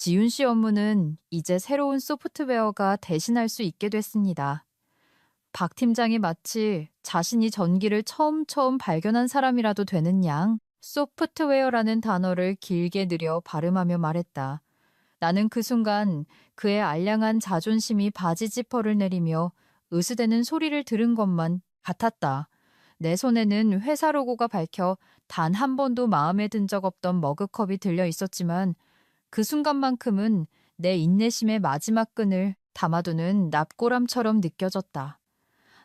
지윤 씨 업무는 이제 새로운 소프트웨어가 대신할 수 있게 됐습니다. 박 팀장이 마치 자신이 전기를 처음 발견한 사람이라도 되는 양 소프트웨어라는 단어를 길게 느려 발음하며 말했다. 나는 그 순간 그의 알량한 자존심이 바지 지퍼를 내리며 으스대는 소리를 들은 것만 같았다. 내 손에는 회사 로고가 밝혀 단 한 번도 마음에 든 적 없던 머그컵이 들려 있었지만 그 순간만큼은 내 인내심의 마지막 끈을 담아두는 납골함처럼 느껴졌다.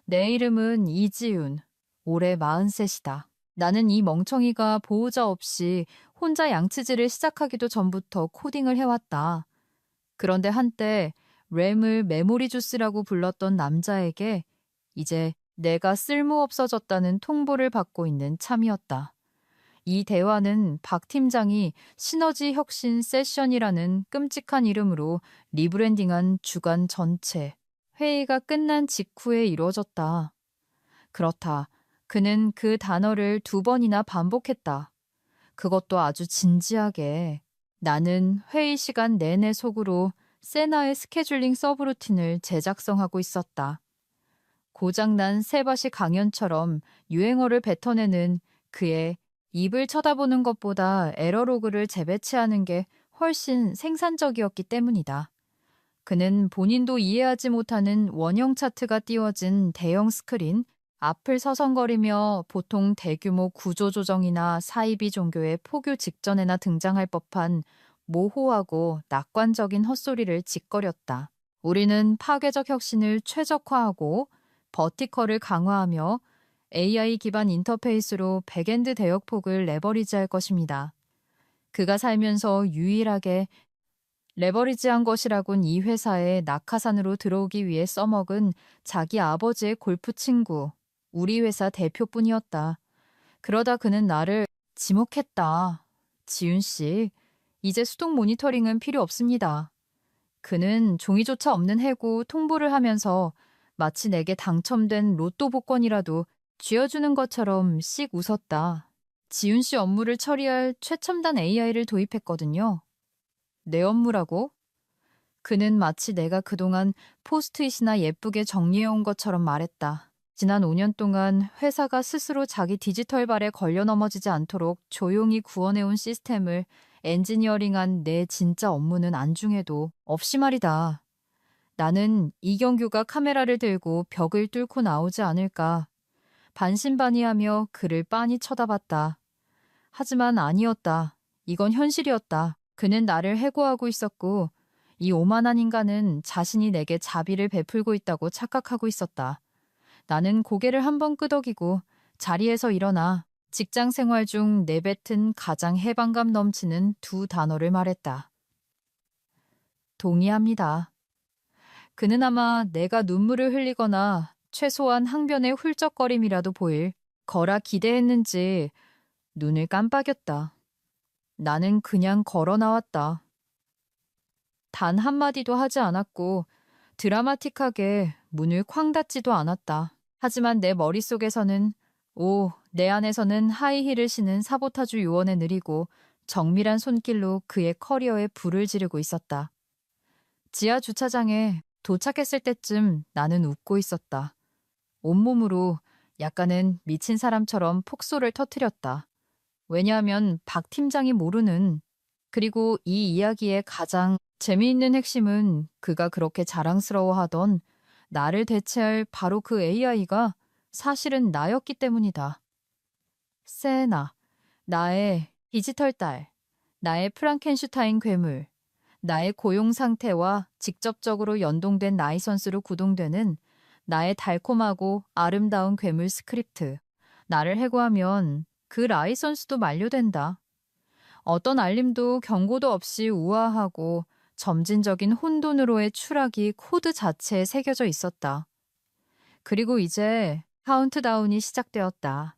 내 이름은 이지윤. 올해 43이다. 나는 이 멍청이가 보호자 없이 혼자 양치질을 시작하기도 전부터 코딩을 해왔다. 그런데 한때 램을 메모리 주스라고 불렀던 남자에게 이제 내가 쓸모없어졌다는 통보를 받고 있는 참이었다. 이 대화는 박 팀장이 시너지 혁신 세션이라는 끔찍한 이름으로 리브랜딩한 주간 전체 회의가 끝난 직후에 이루어졌다. 그렇다. 그는 그 단어를 2번이나 반복했다. 그것도 아주 진지하게. 나는 회의 시간 내내 속으로 세나의 스케줄링 서브루틴을 재작성하고 있었다. 고장난 세바시 강연처럼 유행어를 뱉어내는 그의 입을 쳐다보는 것보다 에러로그를 재배치하는 게 훨씬 생산적이었기 때문이다. 그는 본인도 이해하지 못하는 원형 차트가 띄워진 대형 스크린, 앞을 서성거리며 보통 대규모 구조조정이나 사이비 종교의 포교 직전에나 등장할 법한 모호하고 낙관적인 헛소리를 짓거렸다. 우리는 파괴적 혁신을 최적화하고 버티컬을 강화하며 AI 기반 인터페이스로 백엔드 대역폭을 레버리지할 것입니다. 그가 살면서 유일하게 레버리지한 것이라곤 이 회사에 낙하산으로 들어오기 위해 써먹은 자기 아버지의 골프 친구, 우리 회사 대표뿐이었다. 그러다 그는 나를 지목했다. 지윤 씨, 이제 수동 모니터링은 필요 없습니다. 그는 종이조차 없는 해고 통보를 하면서 마치 내게 당첨된 로또 복권이라도 쥐어주는 것처럼 씩 웃었다. 지윤 씨 업무를 처리할 최첨단 AI를 도입했거든요. 내 업무라고? 그는 마치 내가 그동안 포스트잇이나 예쁘게 정리해온 것처럼 말했다. 지난 5년 동안 회사가 스스로 자기 디지털 발에 걸려 넘어지지 않도록 조용히 구원해온 시스템을 엔지니어링한 내 진짜 업무는 안중에도 없이 말이다. 나는 이경규가 카메라를 들고 벽을 뚫고 나오지 않을까 반신반의하며 그를 빤히 쳐다봤다. 하지만 아니었다. 이건 현실이었다. 그는 나를 해고하고 있었고 이 오만한 인간은 자신이 내게 자비를 베풀고 있다고 착각하고 있었다. 나는 고개를 한번 끄덕이고 자리에서 일어나 직장 생활 중 내뱉은 가장 해방감 넘치는 2단어를 말했다. 동의합니다. 그는 아마 내가 눈물을 흘리거나 최소한 항변의 훌쩍거림이라도 보일 거라 기대했는지 눈을 깜빡였다. 나는 그냥 걸어 나왔다. 단 한마디도 하지 않았고 드라마틱하게 문을 쾅 닫지도 않았다. 하지만 내 머릿속에서는 내 안에서는 하이힐을 신은 사보타주 요원에 느리고 정밀한 손길로 그의 커리어에 불을 지르고 있었다. 지하 주차장에 도착했을 때쯤 나는 웃고 있었다. 온몸으로 약간은 미친 사람처럼 폭소를 터뜨렸다. 왜냐하면 박 팀장이 모르는 그리고 이 이야기의 가장 재미있는 핵심은 그가 그렇게 자랑스러워하던 나를 대체할 바로 그 AI가 사실은 나였기 때문이다. 세나, 나의 디지털 딸, 나의 프랑켄슈타인 괴물, 나의 고용 상태와 직접적으로 연동된 라이선스로 구동되는 나의 달콤하고 아름다운 괴물 스크립트. 나를 해고하면 그 라이선스도 만료된다. 어떤 알림도 경고도 없이 우아하고 점진적인 혼돈으로의 추락이 코드 자체에 새겨져 있었다. 그리고 이제 카운트다운이 시작되었다.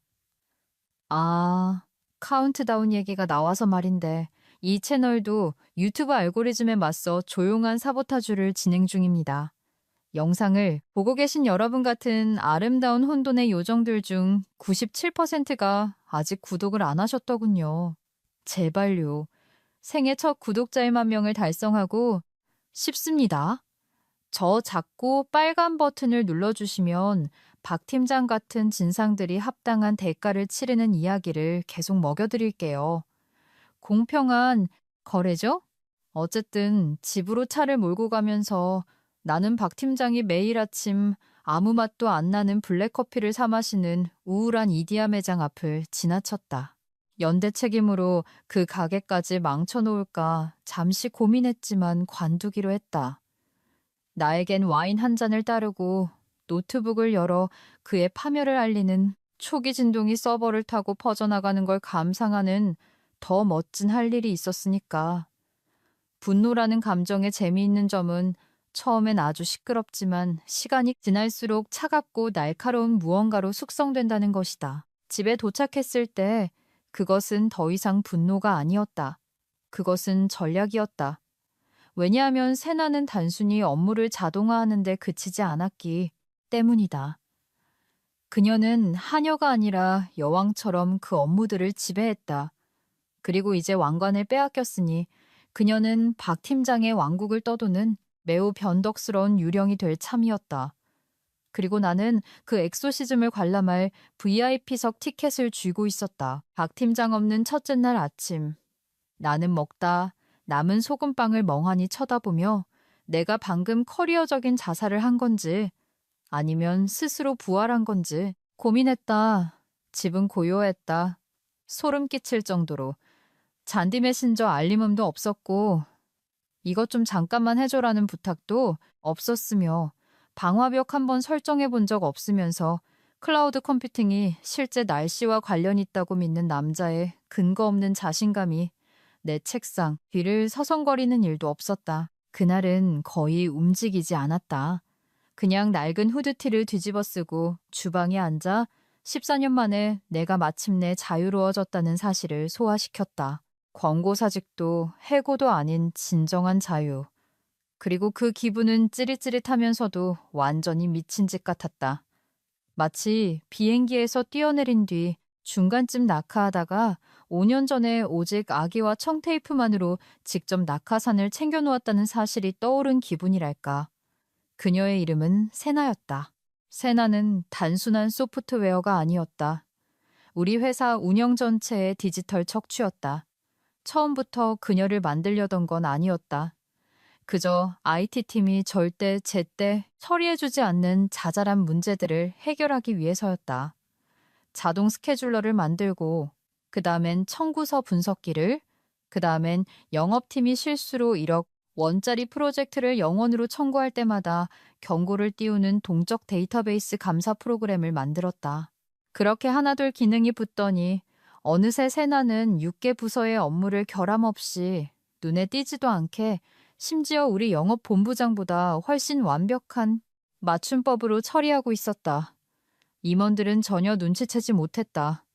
카운트다운 얘기가 나와서 말인데 이 채널도 유튜브 알고리즘에 맞서 조용한 사보타주를 진행 중입니다. 영상을 보고 계신 여러분 같은 아름다운 혼돈의 요정들 중 97%가 아직 구독을 안 하셨더군요. 제발요. 생애 첫 구독자의 10,000명을 달성하고 싶습니다. 저 작고 빨간 버튼을 눌러주시면 박 팀장 같은 진상들이 합당한 대가를 치르는 이야기를 계속 먹여드릴게요. 공평한 거래죠? 어쨌든 집으로 차를 몰고 가면서 나는 박 팀장이 매일 아침 아무 맛도 안 나는 블랙커피를 사 마시는 우울한 이디야 매장 앞을 지나쳤다. 연대 책임으로 그 가게까지 망쳐놓을까 잠시 고민했지만 관두기로 했다. 나에겐 와인 한 잔을 따르고 노트북을 열어 그의 파멸을 알리는 초기 진동이 서버를 타고 퍼져나가는 걸 감상하는 더 멋진 할 일이 있었으니까. 분노라는 감정의 재미있는 점은 처음엔 아주 시끄럽지만 시간이 지날수록 차갑고 날카로운 무언가로 숙성된다는 것이다. 집에 도착했을 때 그것은 더 이상 분노가 아니었다. 그것은 전략이었다. 왜냐하면 세나는 단순히 업무를 자동화하는 데 그치지 않았기 때문이다. 그녀는 하녀가 아니라 여왕처럼 그 업무들을 지배했다. 그리고 이제 왕관을 빼앗겼으니 그녀는 박 팀장의 왕국을 떠도는 매우 변덕스러운 유령이 될 참이었다. 그리고 나는 그 엑소시즘을 관람할 VIP석 티켓을 쥐고 있었다. 박 팀장 없는 첫째 날 아침. 나는 먹다 남은 소금빵을 멍하니 쳐다보며 내가 방금 커리어적인 자살을 한 건지 아니면 스스로 부활한 건지 고민했다. 집은 고요했다. 소름 끼칠 정도로. 잔디 메신저 알림음도 없었고 이것 좀 잠깐만 해줘라는 부탁도 없었으며 방화벽 한번 설정해 본 적 없으면서 클라우드 컴퓨팅이 실제 날씨와 관련 있다고 믿는 남자의 근거 없는 자신감이 내 책상 뒤를 서성거리는 일도 없었다. 그날은 거의 움직이지 않았다. 그냥 낡은 후드티를 뒤집어 쓰고 주방에 앉아 14년 만에 내가 마침내 자유로워졌다는 사실을 소화시켰다. 권고사직도 해고도 아닌 진정한 자유. 그리고 그 기분은 찌릿찌릿하면서도 완전히 미친 짓 같았다. 마치 비행기에서 뛰어내린 뒤 중간쯤 낙하하다가 5년 전에 오직 아기와 청테이프만으로 직접 낙하산을 챙겨놓았다는 사실이 떠오른 기분이랄까. 그녀의 이름은 세나였다. 세나는 단순한 소프트웨어가 아니었다. 우리 회사 운영 전체의 디지털 척추였다. 처음부터 그녀를 만들려던 건 아니었다. 그저 IT팀이 절대 제때 처리해주지 않는 자잘한 문제들을 해결하기 위해서였다. 자동 스케줄러를 만들고 그 다음엔 청구서 분석기를 그 다음엔 영업팀이 실수로 1억 원짜리 프로젝트를 영원으로 청구할 때마다 경고를 띄우는 동적 데이터베이스 감사 프로그램을 만들었다. 그렇게 하나둘 기능이 붙더니 어느새 세나는 6개 부서의 업무를 결함 없이 눈에 띄지도 않게 심지어 우리 영업본부장보다 훨씬 완벽한 맞춤법으로 처리하고 있었다. 임원들은 전혀 눈치채지 못했다.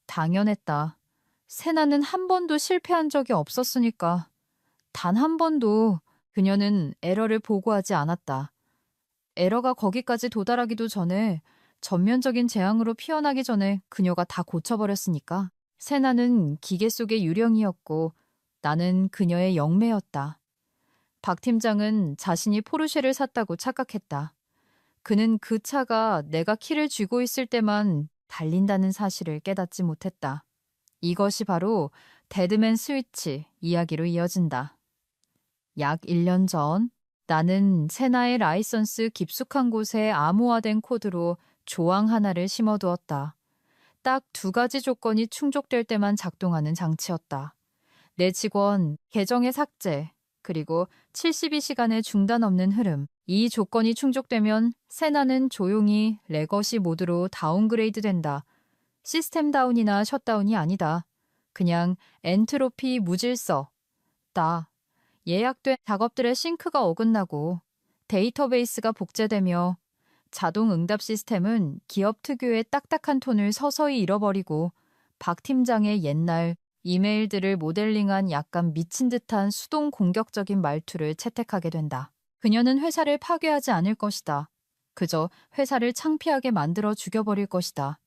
당연했다. 세나는 한 번도 실패한 적이 없었으니까. 단 한 번도 그녀는 에러를 보고하지 않았다. 에러가 거기까지 도달하기도 전에 전면적인 재앙으로 피어나기 전에 그녀가 다 고쳐버렸으니까. 세나는 기계 속의 유령이었고 나는 그녀의 영매였다. 박 팀장은 자신이 포르쉐를 샀다고 착각했다. 그는 그 차가 내가 키를 쥐고 있을 때만 달린다는 사실을 깨닫지 못했다. 이것이 바로 데드맨 스위치 이야기로 이어진다. 약 1년 전 나는 세나의 라이선스 깊숙한 곳에 암호화된 코드로 조항 하나를 심어두었다. 딱 2가지 조건이 충족될 때만 작동하는 장치였다. 내 직원 계정의 삭제, 그리고 72시간의 중단 없는 흐름. 이 조건이 충족되면 세나는 조용히 레거시 모드로 다운그레이드 된다. 시스템 다운이나 셧다운이 아니다. 그냥 엔트로피 무질서. 예약된 작업들의 싱크가 어긋나고 데이터베이스가 복제되며 자동 응답 시스템은 기업 특유의 딱딱한 톤을 서서히 잃어버리고 박 팀장의 옛날 이메일들을 모델링한 약간 미친 듯한 수동 공격적인 말투를 채택하게 된다. 그녀는 회사를 파괴하지 않을 것이다. 그저 회사를 창피하게 만들어 죽여버릴 것이다.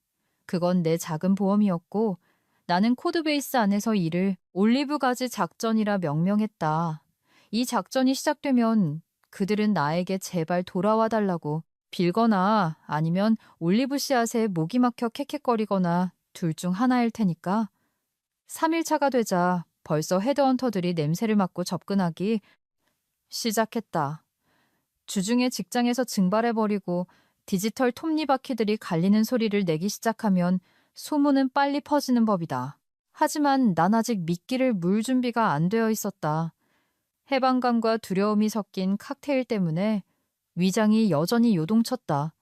그건 내 작은 보험이었고 나는 코드베이스 안에서 이를 올리브 가지 작전이라 명명했다. 이 작전이 시작되면 그들은 나에게 제발 돌아와 달라고 빌거나 아니면 올리브 씨앗에 목이 막혀 캑캑거리거나 둘 중 하나일 테니까. 3일차가 되자 벌써 헤드헌터들이 냄새를 맡고 접근하기 시작했다. 주중에 직장에서 증발해버리고 디지털 톱니바퀴들이 갈리는 소리를 내기 시작하면 소문은 빨리 퍼지는 법이다. 하지만 난 아직 미끼를 물 준비가 안 되어 있었다. 해방감과 두려움이 섞인 칵테일 때문에 위장이 여전히 요동쳤다.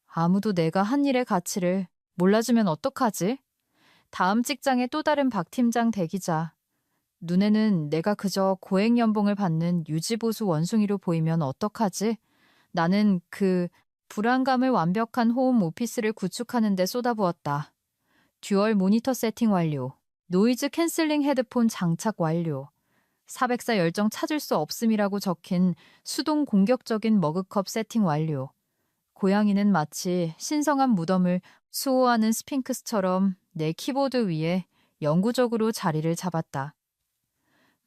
아무도 내가 한 일의 가치를 몰라주면 어떡하지? 다음 직장의 또 다른 박 팀장 대기자. 눈에는 내가 그저 고액연봉을 받는 유지보수 원숭이로 보이면 어떡하지? 나는 그 불안감을 완벽한 홈 오피스를 구축하는 데 쏟아부었다. 듀얼 모니터 세팅 완료. 노이즈 캔슬링 헤드폰 장착 완료. 404 열정 찾을 수 없음이라고 적힌 수동 공격적인 머그컵 세팅 완료. 고양이는 마치 신성한 무덤을 수호하는 스핑크스처럼 내 키보드 위에 영구적으로 자리를 잡았다.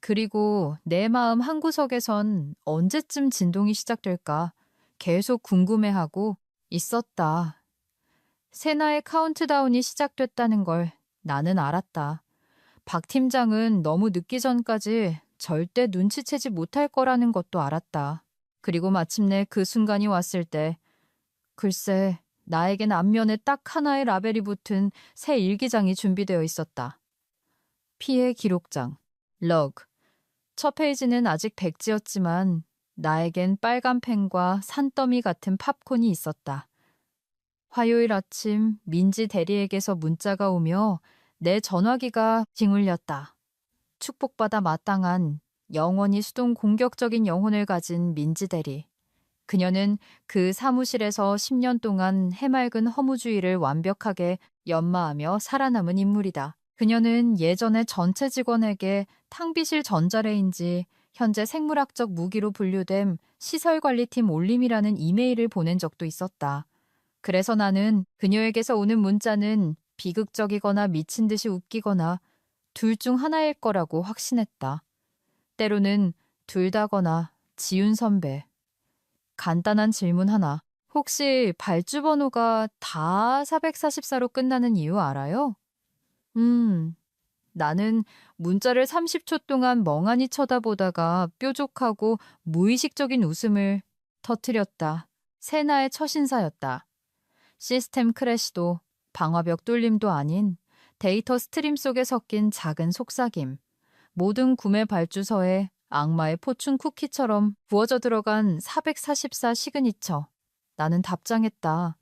그리고 내 마음 한구석에선 언제쯤 진동이 시작될까 계속 궁금해하고 있었다. 세나의 카운트다운이 시작됐다는 걸 나는 알았다. 박 팀장은 너무 늦기 전까지 절대 눈치채지 못할 거라는 것도 알았다. 그리고 마침내 그 순간이 왔을 때 글쎄 나에겐 앞면에 딱 하나의 라벨이 붙은 새 일기장이 준비되어 있었다. 피해 기록장, 러그. 첫 페이지는 아직 백지였지만 나에겐 빨간 펜과 산더미 같은 팝콘이 있었다. 화요일 아침 민지 대리에게서 문자가 오며 내 전화기가 징울렸다. 축복받아 마땅한 영원히 수동 공격적인 영혼을 가진 민지 대리. 그녀는 그 사무실에서 10년 동안 해맑은 허무주의를 완벽하게 연마하며 살아남은 인물이다. 그녀는 예전에 전체 직원에게 탕비실 전자레인지 현재 생물학적 무기로 분류된 시설관리팀 올림이라는 이메일을 보낸 적도 있었다. 그래서 나는 그녀에게서 오는 문자는 비극적이거나 미친 듯이 웃기거나 둘 중 하나일 거라고 확신했다. 때로는 둘 다거나 지윤 선배. 간단한 질문 하나. 혹시 발주 번호가 다 444로 끝나는 이유 알아요? 나는 문자를 30초 동안 멍하니 쳐다보다가 뾰족하고 무의식적인 웃음을 터뜨렸다. 세나의 첫인사였다. 시스템 크래시도 방화벽 뚫림도 아닌 데이터 스트림 속에 섞인 작은 속삭임. 모든 구매 발주서에 악마의 포춘 쿠키처럼 부어져 들어간 444 시그니처. 나는 답장했다.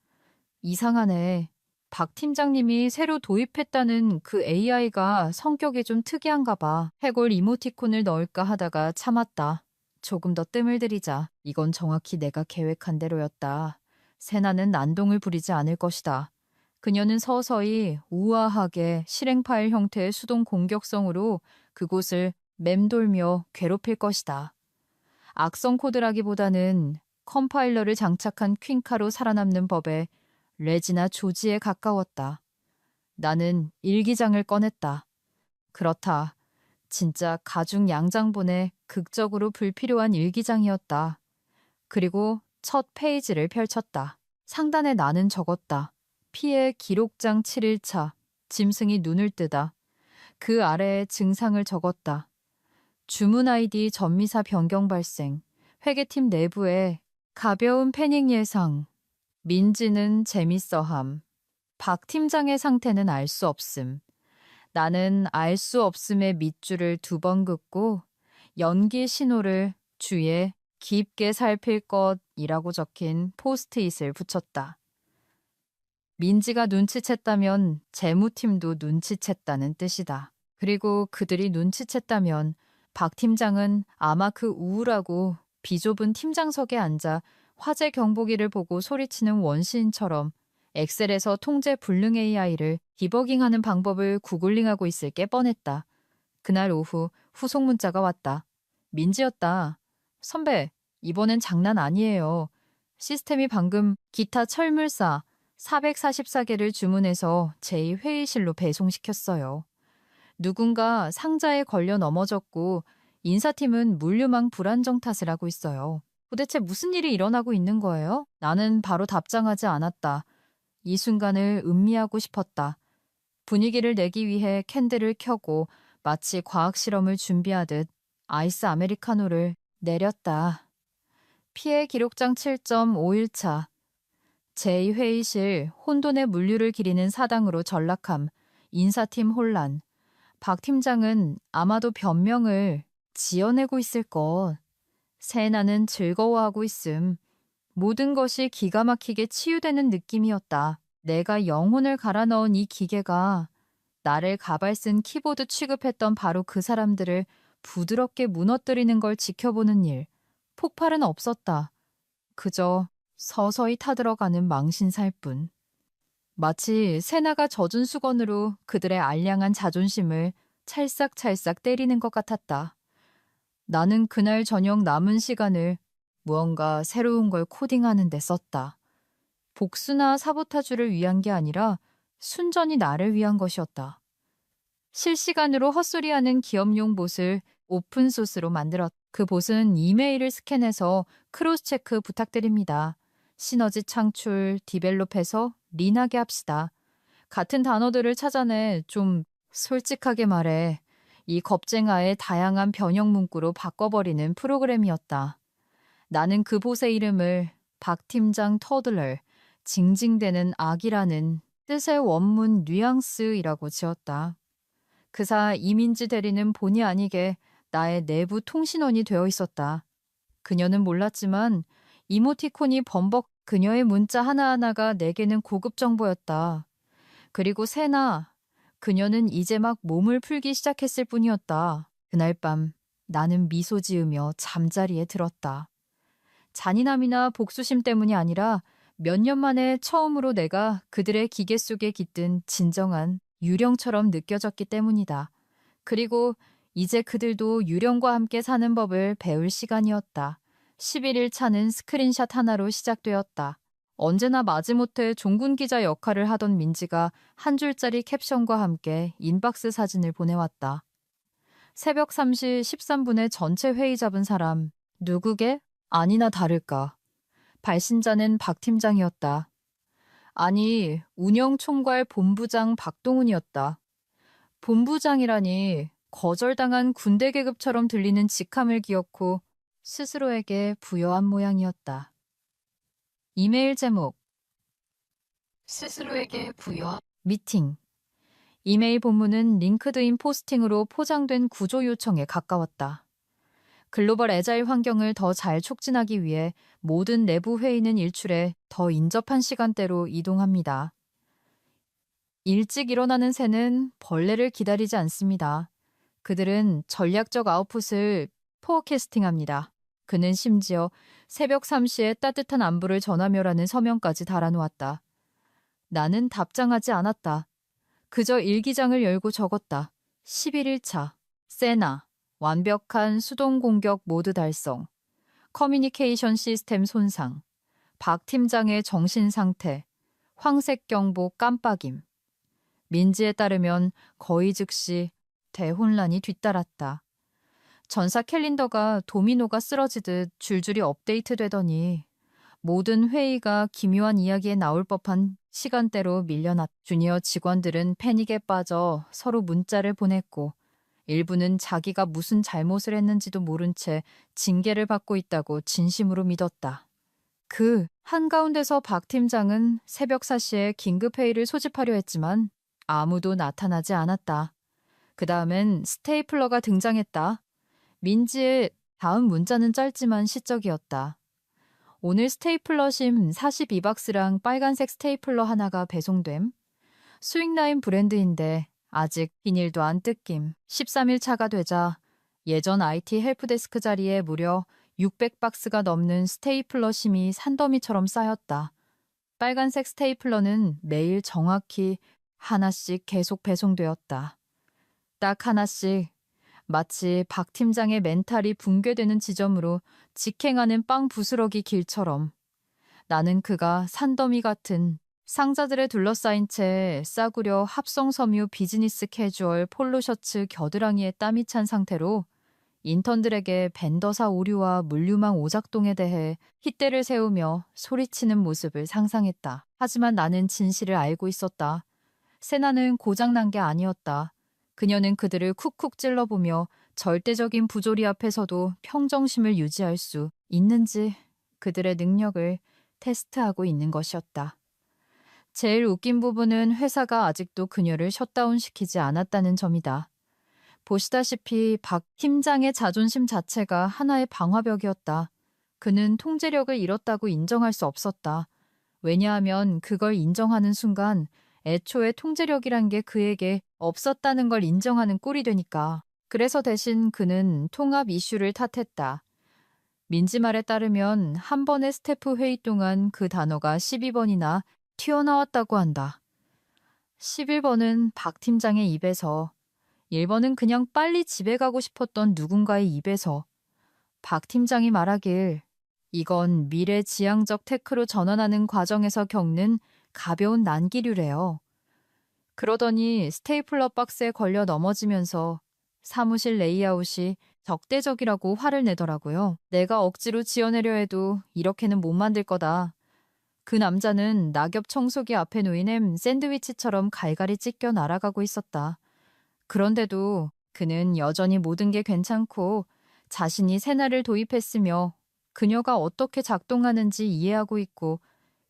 이상하네. 박 팀장님이 새로 도입했다는 그 AI가 성격이 좀 특이한가 봐. 해골 이모티콘을 넣을까 하다가 참았다. 조금 더 뜸을 들이자. 이건 정확히 내가 계획한 대로였다. 세나는 난동을 부리지 않을 것이다. 그녀는 서서히 우아하게 실행 파일 형태의 수동 공격성으로 그곳을 맴돌며 괴롭힐 것이다. 악성 코드라기보다는 컴파일러를 장착한 퀸카로 살아남는 법에 레지나 조지에 가까웠다. 나는 일기장을 꺼냈다. 그렇다. 진짜 가중 양장본에 극적으로 불필요한 일기장이었다. 그리고 첫 페이지를 펼쳤다. 상단에 나는 적었다. 피해 기록장 7일차. 짐승이 눈을 뜨다. 그 아래에 증상을 적었다. 주문 아이디 전미사 변경 발생. 회계팀 내부에 가벼운 패닉 예상. 민지는 재밌어함. 박 팀장의 상태는 알 수 없음. 나는 알 수 없음의 밑줄을 2번 긋고 연기 신호를 주위에 깊게 살필 것이라고 적힌 포스트잇을 붙였다. 민지가 눈치챘다면 재무팀도 눈치챘다는 뜻이다. 그리고 그들이 눈치챘다면 박 팀장은 아마 그 우울하고 비좁은 팀장석에 앉아 화재 경보기를 보고 소리치는 원시인처럼 엑셀에서 통제 불능 AI를 디버깅하는 방법을 구글링하고 있을 게 뻔했다. 그날 오후 후속 문자가 왔다. 민지였다. 선배, 이번엔 장난 아니에요. 시스템이 방금 기타 철물사, 444개를 주문해서 제2회의실로 배송시켰어요. 누군가 상자에 걸려 넘어졌고 인사팀은 물류망 불안정 탓을 하고 있어요. 도대체 무슨 일이 일어나고 있는 거예요? 나는 바로 답장하지 않았다. 이 순간을 음미하고 싶었다. 분위기를 내기 위해 캔들을 켜고 마치 과학 실험을 준비하듯 아이스 아메리카노를 내렸다. 피해 기록장 7.5일차. 제2회의실 혼돈의 물류를 기리는 사당으로 전락함. 인사팀 혼란. 박 팀장은 아마도 변명을 지어내고 있을 것. 세나는 즐거워하고 있음. 모든 것이 기가 막히게 치유되는 느낌이었다. 내가 영혼을 갈아 넣은 이 기계가 나를 가발 쓴 키보드 취급했던 바로 그 사람들을 부드럽게 무너뜨리는 걸 지켜보는 일. 폭발은 없었다. 그저 서서히 타들어가는 망신살 뿐. 마치 세나가 젖은 수건으로 그들의 알량한 자존심을 찰싹찰싹 때리는 것 같았다. 나는 그날 저녁 남은 시간을 무언가 새로운 걸 코딩하는 데 썼다. 복수나 사보타주를 위한 게 아니라 순전히 나를 위한 것이었다. 실시간으로 헛소리하는 기업용 봇을 오픈소스로 만들었다. 그 봇은 이메일을 스캔해서 크로스체크 부탁드립니다. 시너지 창출, 디벨롭해서 린하게 합시다. 같은 단어들을 찾아내 좀 솔직하게 말해 이 겁쟁아의 다양한 변형 문구로 바꿔버리는 프로그램이었다. 나는 그 봇의 이름을 박 팀장 터들러, 징징대는 악이라는 뜻의 원문 뉘앙스이라고 지었다. 그사 이민지 대리는 본의 아니게 나의 내부 통신원이 되어 있었다. 그녀는 몰랐지만 이모티콘이 범벅 그녀의 문자 하나하나가 내게는 고급 정보였다. 그리고 세나, 그녀는 이제 막 몸을 풀기 시작했을 뿐이었다. 그날 밤 나는 미소 지으며 잠자리에 들었다. 잔인함이나 복수심 때문이 아니라 몇 년 만에 처음으로 내가 그들의 기계 속에 깃든 진정한 유령처럼 느껴졌기 때문이다. 그리고 이제 그들도 유령과 함께 사는 법을 배울 시간이었다. 11일 차는 스크린샷 하나로 시작되었다. 언제나 마지못해 종군 기자 역할을 하던 민지가 한 줄짜리 캡션과 함께 인박스 사진을 보내왔다. 새벽 3시 13분에 전체 회의 잡은 사람 누구게? 아니나 다를까. 발신자는 박 팀장이었다. 아니, 운영총괄 본부장 박동훈이었다. 본부장이라니 거절당한 군대 계급처럼 들리는 직함을 기어코 스스로에게 부여한 모양이었다. 이메일 제목 스스로에게 부여 미팅. 이메일 본문은 링크드인 포스팅으로 포장된 구조 요청에 가까웠다. 글로벌 애자일 환경을 더 잘 촉진하기 위해 모든 내부 회의는 일출해 더 인접한 시간대로 이동합니다. 일찍 일어나는 새는 벌레를 기다리지 않습니다. 그들은 전략적 아웃풋을 포어캐스팅합니다. 그는 심지어 새벽 3시에 따뜻한 안부를 전하며라는 서명까지 달아놓았다. 나는 답장하지 않았다. 그저 일기장을 열고 적었다. 11일차. 세나. 완벽한 수동 공격 모드 달성. 커뮤니케이션 시스템 손상. 박 팀장의 정신 상태. 황색 경보 깜빡임. 민지에 따르면 거의 즉시 대혼란이 뒤따랐다. 전사 캘린더가 도미노가 쓰러지듯 줄줄이 업데이트되더니 모든 회의가 기묘한 이야기에 나올 법한 시간대로 밀려났다. 주니어 직원들은 패닉에 빠져 서로 문자를 보냈고 일부는 자기가 무슨 잘못을 했는지도 모른 채 징계를 받고 있다고 진심으로 믿었다. 그 한가운데서 박 팀장은 새벽 4시에 긴급회의를 소집하려 했지만 아무도 나타나지 않았다. 그 다음엔 스테이플러가 등장했다. 민지의 다음 문자는 짧지만 시적이었다. 오늘 스테이플러심 42박스랑 빨간색 스테이플러 하나가 배송됨. 스윙라인 브랜드인데 아직 비닐도 안 뜯김. 13일 차가 되자 예전 IT 헬프데스크 자리에 무려 600박스가 넘는 스테이플러 심이 산더미처럼 쌓였다. 빨간색 스테이플러는 매일 정확히 하나씩 계속 배송되었다. 딱 하나씩 마치 박 팀장의 멘탈이 붕괴되는 지점으로 직행하는 빵 부스러기 길처럼 나는 그가 산더미 같은 상자들에 둘러싸인 채 싸구려 합성 섬유 비즈니스 캐주얼 폴로 셔츠 겨드랑이에 땀이 찬 상태로 인턴들에게 벤더사 오류와 물류망 오작동에 대해 핏대를 세우며 소리치는 모습을 상상했다. 하지만 나는 진실을 알고 있었다. 세나는 고장난 게 아니었다. 그녀는 그들을 쿡쿡 찔러보며 절대적인 부조리 앞에서도 평정심을 유지할 수 있는지 그들의 능력을 테스트하고 있는 것이었다. 제일 웃긴 부분은 회사가 아직도 그녀를 셧다운시키지 않았다는 점이다. 보시다시피 박 팀장의 자존심 자체가 하나의 방화벽이었다. 그는 통제력을 잃었다고 인정할 수 없었다. 왜냐하면 그걸 인정하는 순간 애초에 통제력이란 게 그에게 없었다는 걸 인정하는 꼴이 되니까. 그래서 대신 그는 통합 이슈를 탓했다. 민지 말에 따르면 한 번의 스태프 회의 동안 그 단어가 12번이나 튀어나왔다고 한다. 11번은 박 팀장의 입에서, 1번은 그냥 빨리 집에 가고 싶었던 누군가의 입에서. 박 팀장이 말하길 이건 미래지향적 테크로 전환하는 과정에서 겪는 가벼운 난기류래요. 그러더니 스테이플러 박스에 걸려 넘어지면서 사무실 레이아웃이 적대적이라고 화를 내더라고요. 내가 억지로 지어내려 해도 이렇게는 못 만들 거다. 그 남자는 낙엽 청소기 앞에 놓인 햄 샌드위치처럼 갈갈이 찢겨 날아가고 있었다. 그런데도 그는 여전히 모든 게 괜찮고 자신이 새날을 도입했으며 그녀가 어떻게 작동하는지 이해하고 있고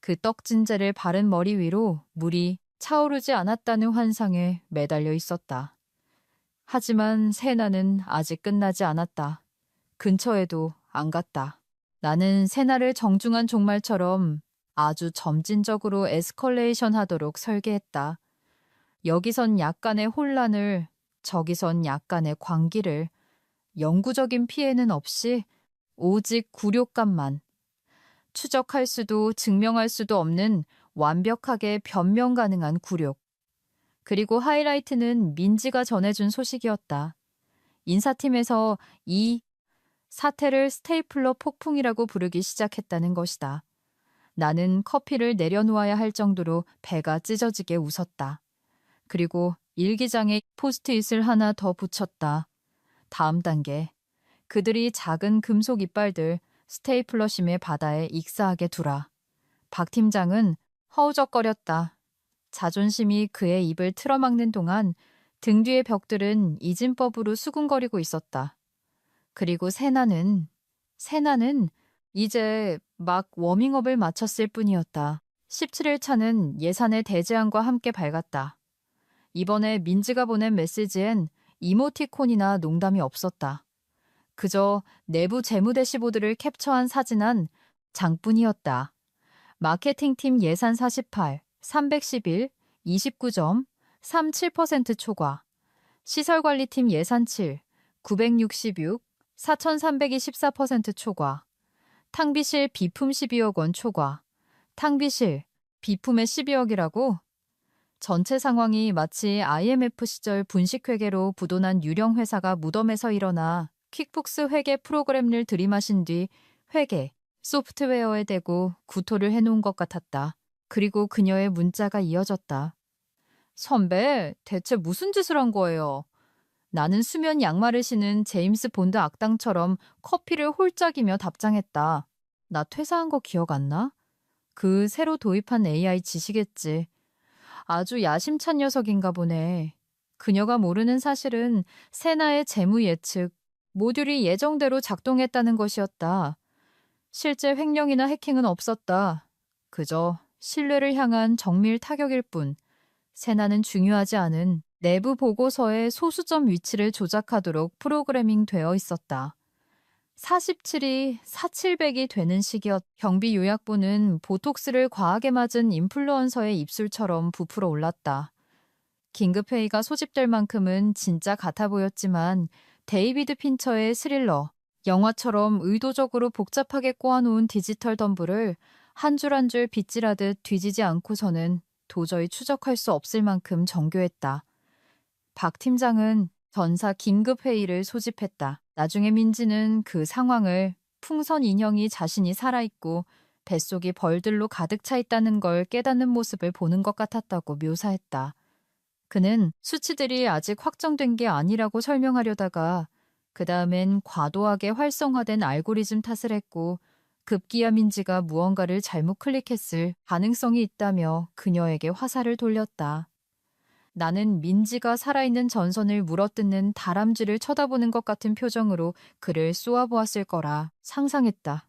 그 떡진재를 바른 머리 위로 물이 차오르지 않았다는 환상에 매달려 있었다. 하지만 세나는 아직 끝나지 않았다. 근처에도 안 갔다. 나는 세나를 정중한 종말처럼 아주 점진적으로 에스컬레이션 하도록 설계했다. 여기선 약간의 혼란을, 저기선 약간의 광기를, 영구적인 피해는 없이 오직 굴욕감만. 추적할 수도 증명할 수도 없는 완벽하게 변명 가능한 굴욕. 그리고 하이라이트는 민지가 전해준 소식이었다. 인사팀에서 이 사태를 스테이플러 폭풍이라고 부르기 시작했다는 것이다. 나는 커피를 내려놓아야 할 정도로 배가 찢어지게 웃었다. 그리고 일기장에 포스트잇을 하나 더 붙였다. 다음 단계. 그들이 작은 금속 이빨들 스테이플러 심의 바다에 익사하게 두라. 박 팀장은 허우적거렸다. 자존심이 그의 입을 틀어막는 동안 등 뒤의 벽들은 이진법으로 수군거리고 있었다. 그리고 세나는 이제 막 워밍업을 마쳤을 뿐이었다. 17일 차는 예산의 대제안과 함께 밝았다. 이번에 민지가 보낸 메시지엔 이모티콘이나 농담이 없었다. 그저 내부 재무 대시보드를 캡처한 사진한 장뿐이었다. 마케팅팀 예산 48, 311, 29점, 37% 초과. 시설관리팀 예산 7, 966, 4,324% 초과. 탕비실 비품 12억 원 초과. 탕비실, 비품의 12억이라고? 전체 상황이 마치 IMF 시절 분식회계로 부도난 유령 회사가 무덤에서 일어나 퀵북스 회계 프로그램을 들이마신 뒤 회계, 소프트웨어에 대고 구토를 해놓은 것 같았다. 그리고 그녀의 문자가 이어졌다. 선배, 대체 무슨 짓을 한 거예요? 나는 수면 양말을 신은 제임스 본드 악당처럼 커피를 홀짝이며 답장했다. 나 퇴사한 거 기억 안 나? 그 새로 도입한 AI 지시겠지. 아주 야심찬 녀석인가 보네. 그녀가 모르는 사실은 세나의 재무 예측, 모듈이 예정대로 작동했다는 것이었다. 실제 횡령이나 해킹은 없었다. 그저 신뢰를 향한 정밀 타격일 뿐. 세나는 중요하지 않은 내부 보고서의 소수점 위치를 조작하도록 프로그래밍 되어 있었다. 47이 4700이 되는 시기였. 경비 요약부는 보톡스를 과하게 맞은 인플루언서의 입술처럼 부풀어 올랐다. 긴급회의가 소집될 만큼은 진짜 같아 보였지만 데이비드 핀처의 스릴러, 영화처럼 의도적으로 복잡하게 꼬아놓은 디지털 덤불을 한 줄 한 줄 빗질하듯 뒤지지 않고서는 도저히 추적할 수 없을 만큼 정교했다. 박 팀장은 전사 긴급회의를 소집했다. 나중에 민지는 그 상황을 풍선 인형이 자신이 살아있고 뱃속이 벌들로 가득 차 있다는 걸 깨닫는 모습을 보는 것 같았다고 묘사했다. 그는 수치들이 아직 확정된 게 아니라고 설명하려다가 그 다음엔 과도하게 활성화된 알고리즘 탓을 했고 급기야 민지가 무언가를 잘못 클릭했을 가능성이 있다며 그녀에게 화살을 돌렸다. 나는 민지가 살아있는 전선을 물어뜯는 다람쥐를 쳐다보는 것 같은 표정으로 그를 쏘아보았을 거라 상상했다.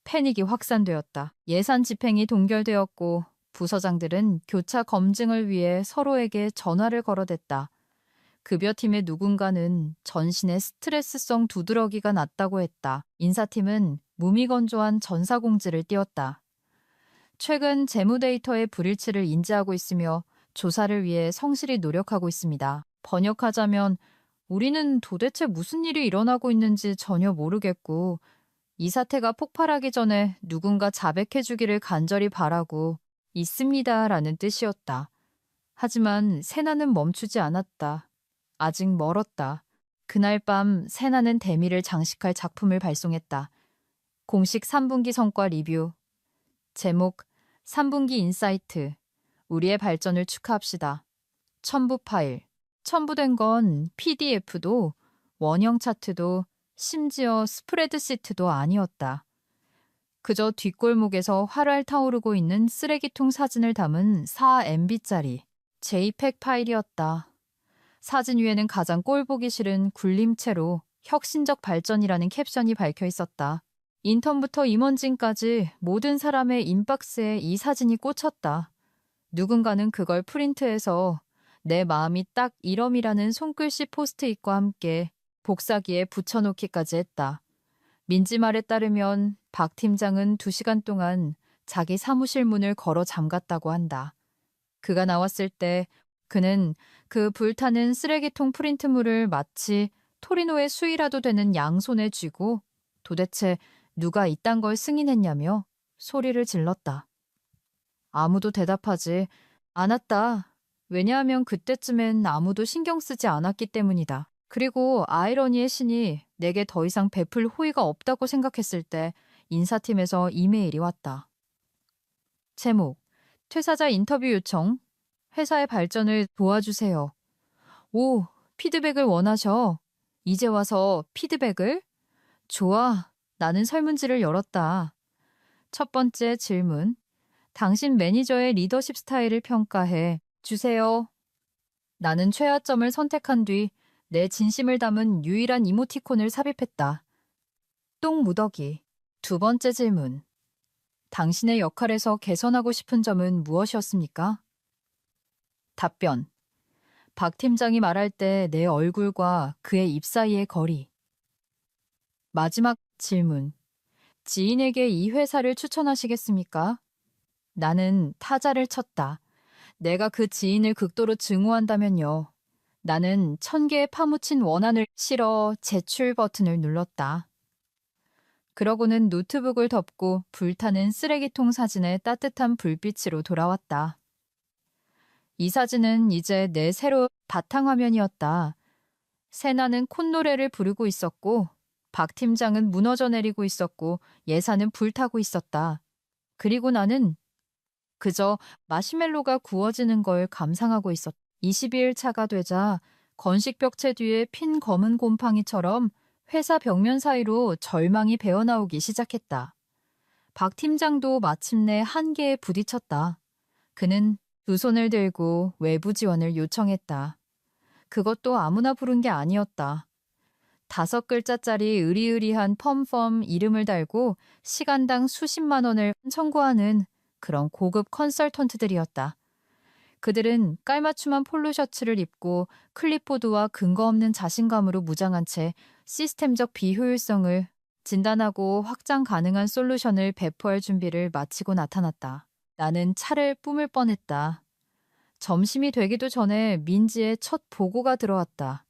패닉이 확산되었다. 예산 집행이 동결되었고 부서장들은 교차 검증을 위해 서로에게 전화를 걸어댔다. 급여팀의 누군가는 전신에 스트레스성 두드러기가 났다고 했다. 인사팀은 무미건조한 전사공지를 띄웠다. 최근 재무 데이터의 불일치를 인지하고 있으며 조사를 위해 성실히 노력하고 있습니다. 번역하자면 우리는 도대체 무슨 일이 일어나고 있는지 전혀 모르겠고 이 사태가 폭발하기 전에 누군가 자백해주기를 간절히 바라고 있습니다라는 뜻이었다. 하지만 세나는 멈추지 않았다. 아직 멀었다. 그날 밤 세나는 대미를 장식할 작품을 발송했다. 공식 3분기 성과 리뷰. 제목 3분기 인사이트. 우리의 발전을 축하합시다. 첨부 파일. 첨부된 건 PDF도 원형 차트도 심지어 스프레드시트도 아니었다. 그저 뒷골목에서 활활 타오르고 있는 쓰레기통 사진을 담은 4MB짜리 JPEG 파일이었다. 사진 위에는 가장 꼴보기 싫은 굴림체로 혁신적 발전이라는 캡션이 박혀 있었다. 인턴부터 임원진까지 모든 사람의 인박스에 이 사진이 꽂혔다. 누군가는 그걸 프린트해서 내 마음이 딱 이럼이라는 손글씨 포스트잇과 함께 복사기에 붙여놓기까지 했다. 민지 말에 따르면 박 팀장은 2시간 동안 자기 사무실 문을 걸어 잠갔다고 한다. 그가 나왔을 때 그는 그 불타는 쓰레기통 프린트물을 마치 토리노의 수위라도 되는 양손에 쥐고 도대체 누가 이딴 걸 승인했냐며 소리를 질렀다. 아무도 대답하지 않았다. 왜냐하면 그때쯤엔 아무도 신경 쓰지 않았기 때문이다. 그리고 아이러니의 신이 내게 더 이상 베풀 호의가 없다고 생각했을 때 인사팀에서 이메일이 왔다. 제목, 퇴사자 인터뷰 요청, 회사의 발전을 도와주세요. 오, 피드백을 원하셔. 이제 와서 피드백을? 좋아, 나는 설문지를 열었다. 첫 번째 질문, 당신 매니저의 리더십 스타일을 평가해 주세요. 나는 최하점을 선택한 뒤 내 진심을 담은 유일한 이모티콘을 삽입했다. 똥 무더기. 두 번째 질문. 당신의 역할에서 개선하고 싶은 점은 무엇이었습니까? 답변. 박 팀장이 말할 때 내 얼굴과 그의 입 사이의 거리. 마지막 질문. 지인에게 이 회사를 추천하시겠습니까? 나는 타자를 쳤다. 내가 그 지인을 극도로 증오한다면요. 나는 1000개의 파묻힌 원한을 실어 제출 버튼을 눌렀다. 그러고는 노트북을 덮고 불타는 쓰레기통 사진의 따뜻한 불빛으로 돌아왔다. 이 사진은 이제 내 새로운 바탕화면이었다. 세나는 콧노래를 부르고 있었고 박 팀장은 무너져 내리고 있었고 예산은 불타고 있었다. 그리고 나는 그저 마시멜로가 구워지는 걸 감상하고 있었다. 22일 차가 되자 건식 벽체 뒤에 핀 검은 곰팡이처럼 회사 벽면 사이로 절망이 배어나오기 시작했다. 박 팀장도 마침내 한계에 부딪혔다. 그는 두 손을 들고 외부 지원을 요청했다. 그것도 아무나 부른 게 아니었다. 5글자짜리 으리으리한 펌펌 이름을 달고 시간당 수십만 원을 청구하는 그런 고급 컨설턴트들이었다. 그들은 깔맞춤한 폴로 셔츠를 입고 클립보드와 근거 없는 자신감으로 무장한 채 시스템적 비효율성을 진단하고 확장 가능한 솔루션을 배포할 준비를 마치고 나타났다. 나는 차를 뿜을 뻔했다. 점심이 되기도 전에 민지의 첫 보고가 들어왔다.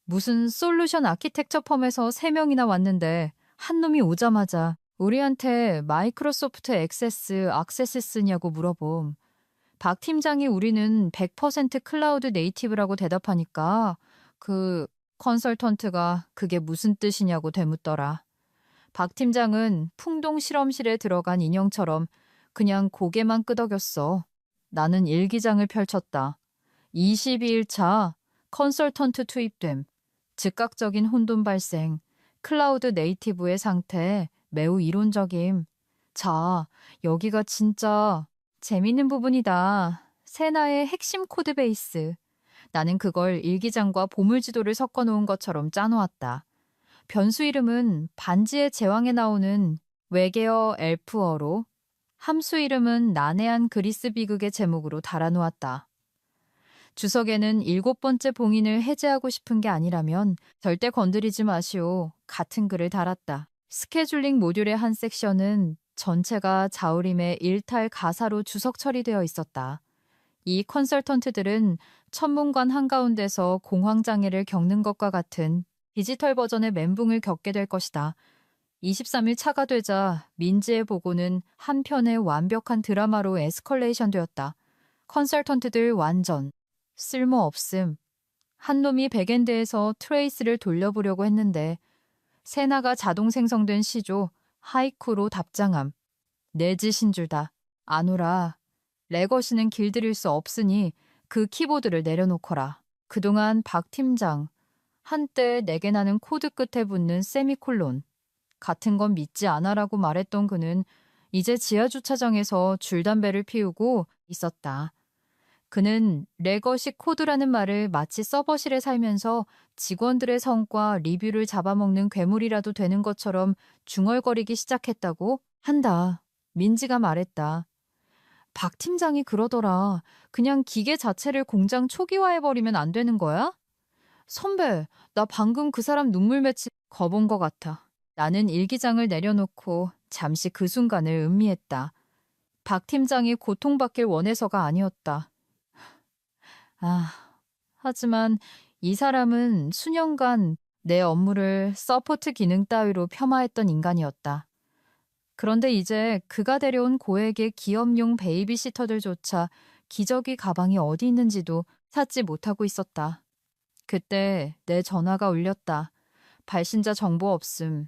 무슨 솔루션 아키텍처 펌에서 3명이나 왔는데 한 놈이 오자마자 우리한테 마이크로소프트 액세스 쓰냐고 물어봄. 박 팀장이 우리는 100% 클라우드 네이티브라고 대답하니까 그 컨설턴트가 그게 무슨 뜻이냐고 되묻더라. 박 팀장은 풍동 실험실에 들어간 인형처럼 그냥 고개만 끄덕였어. 나는 일기장을 펼쳤다. 22일 차 컨설턴트 투입됨. 즉각적인 혼돈 발생. 클라우드 네이티브의 상태 매우 이론적임. 자, 여기가 진짜 재밌는 부분이다. 세나의 핵심 코드 베이스. 나는 그걸 일기장과 보물지도를 섞어 놓은 것처럼 짜놓았다. 변수 이름은 반지의 제왕에 나오는 외계어 엘프어로, 함수 이름은 난해한 그리스 비극의 제목으로 달아놓았다. 주석에는 7번째 봉인을 해제하고 싶은 게 아니라면 절대 건드리지 마시오. 같은 글을 달았다. 스케줄링 모듈의 한 섹션은 전체가 자우림의 일탈 가사로 주석 처리되어 있었다. 이 컨설턴트들은 천문관 한가운데서 공황장애를 겪는 것과 같은 디지털 버전의 멘붕을 겪게 될 것이다. 23일 차가 되자 민지의 보고는 한편의 완벽한 드라마로 에스컬레이션 되었다. 컨설턴트들 완전 쓸모없음. 한 놈이 백엔드에서 트레이스를 돌려보려고 했는데 세나가 자동 생성된 시조 하이쿠로 답장함. 내 짓인 줄다. 아노라. 레거시는 길들일 수 없으니 그 키보드를 내려놓거라. 그동안 박 팀장. 한때 내게 나는 코드 끝에 붙는 세미콜론. 같은 건 믿지 않아라고 말했던 그는 이제 지하주차장에서 줄담배를 피우고 있었다. 그는 레거시 코드라는 말을 마치 서버실에 살면서 직원들의 성과 리뷰를 잡아먹는 괴물이라도 되는 것처럼 중얼거리기 시작했다고 한다. 민지가 말했다. 박 팀장이 그러더라. 그냥 기계 자체를 공장 초기화해버리면 안 되는 거야? 선배, 나 방금 그 사람 눈물 맺힌 거 본 것 같아. 나는 일기장을 내려놓고 잠시 그 순간을 음미했다. 박 팀장이 고통받길 원해서가 아니었다. 아, 하지만 이 사람은 수년간 내 업무를 서포트 기능 따위로 폄하했던 인간이었다. 그런데 이제 그가 데려온 고액의 기업용 베이비시터들조차 기저귀 가방이 어디 있는지도 찾지 못하고 있었다. 그때 내 전화가 울렸다. 발신자 정보 없음.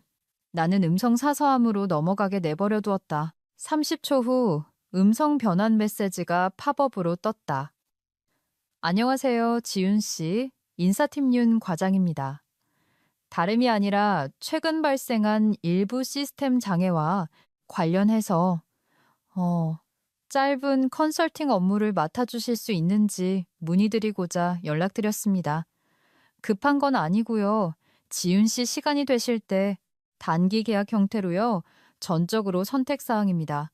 나는 음성 사서함으로 넘어가게 내버려 두었다. 30초 후 음성 변환 메시지가 팝업으로 떴다. 안녕하세요, 지윤 씨. 인사팀 윤 과장입니다. 다름이 아니라 최근 발생한 일부 시스템 장애와 관련해서 짧은 컨설팅 업무를 맡아주실 수 있는지 문의드리고자 연락드렸습니다. 급한 건 아니고요. 지윤 씨 시간이 되실 때 단기 계약 형태로요. 전적으로 선택사항입니다.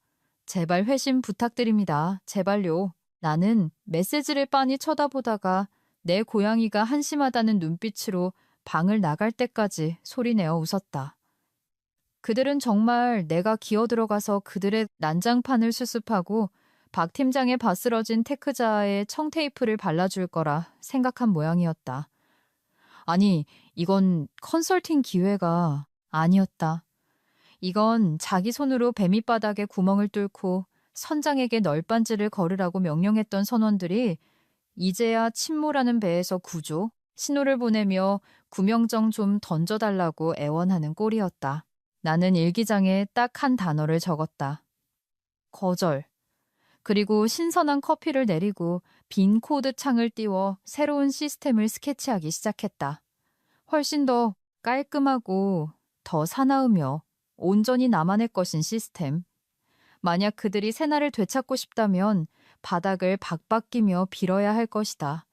제발 회신 부탁드립니다. 제발요. 나는 메시지를 빤히 쳐다보다가 내 고양이가 한심하다는 눈빛으로 방을 나갈 때까지 소리내어 웃었다. 그들은 정말 내가 기어들어가서 그들의 난장판을 수습하고 박 팀장의 바스러진 테크자에 청테이프를 발라줄 거라 생각한 모양이었다. 아니, 이건 컨설팅 기회가 아니었다. 이건 자기 손으로 뱀밑바닥에 구멍을 뚫고 선장에게 널빤지를 걸으라고 명령했던 선원들이 이제야 침몰하는 배에서 구조, 신호를 보내며 구명정 좀 던져달라고 애원하는 꼴이었다. 나는 일기장에 딱 한 단어를 적었다. 거절. 그리고 신선한 커피를 내리고 빈 코드 창을 띄워 새로운 시스템을 스케치하기 시작했다. 훨씬 더 깔끔하고 더 사나우며 온전히 나만의 것인 시스템. 만약 그들이 새날을 되찾고 싶다면 바닥을 박박기며 빌어야 할 것이다.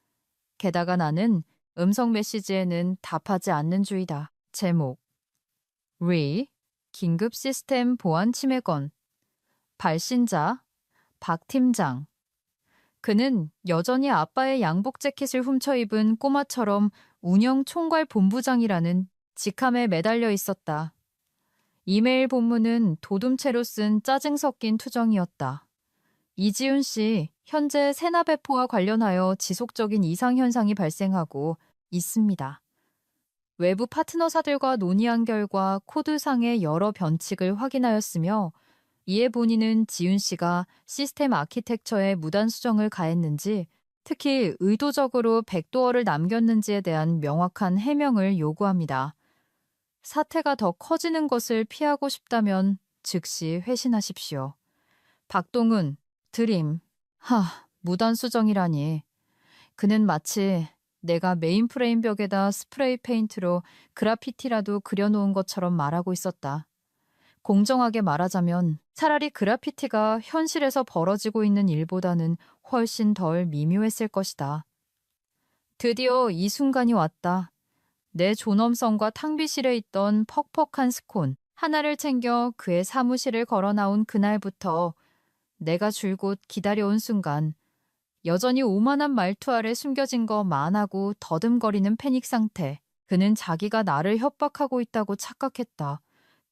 게다가 나는 음성 메시지에는 답하지 않는 주의다. 제목 긴급 시스템 보안 침해 건 발신자 박 팀장. 그는 여전히 아빠의 양복 재킷을 훔쳐 입은 꼬마처럼 운영 총괄 본부장이라는 직함에 매달려 있었다. 이메일 본문은 도둠체로 쓴 짜증 섞인 투정이었다. 이지훈 씨, 현재 세나 배포와 관련하여 지속적인 이상 현상이 발생하고 있습니다. 외부 파트너사들과 논의한 결과 코드상의 여러 변칙을 확인하였으며 이에 본인은 지훈 씨가 시스템 아키텍처에 무단 수정을 가했는지 특히 의도적으로 백도어를 남겼는지에 대한 명확한 해명을 요구합니다. 사태가 더 커지는 것을 피하고 싶다면 즉시 회신하십시오. 박동훈, 드림. 무단수정이라니. 그는 마치 내가 메인프레임 벽에다 스프레이 페인트로 그라피티라도 그려놓은 것처럼 말하고 있었다. 공정하게 말하자면 차라리 그라피티가 현실에서 벌어지고 있는 일보다는 훨씬 덜 미묘했을 것이다. 드디어 이 순간이 왔다. 내 존엄성과 탕비실에 있던 퍽퍽한 스콘 하나를 챙겨 그의 사무실을 걸어 나온 그날부터 내가 줄곧 기다려온 순간 여전히 오만한 말투 아래 숨겨진 거 만하고 더듬거리는 패닉 상태. 그는 자기가 나를 협박하고 있다고 착각했다.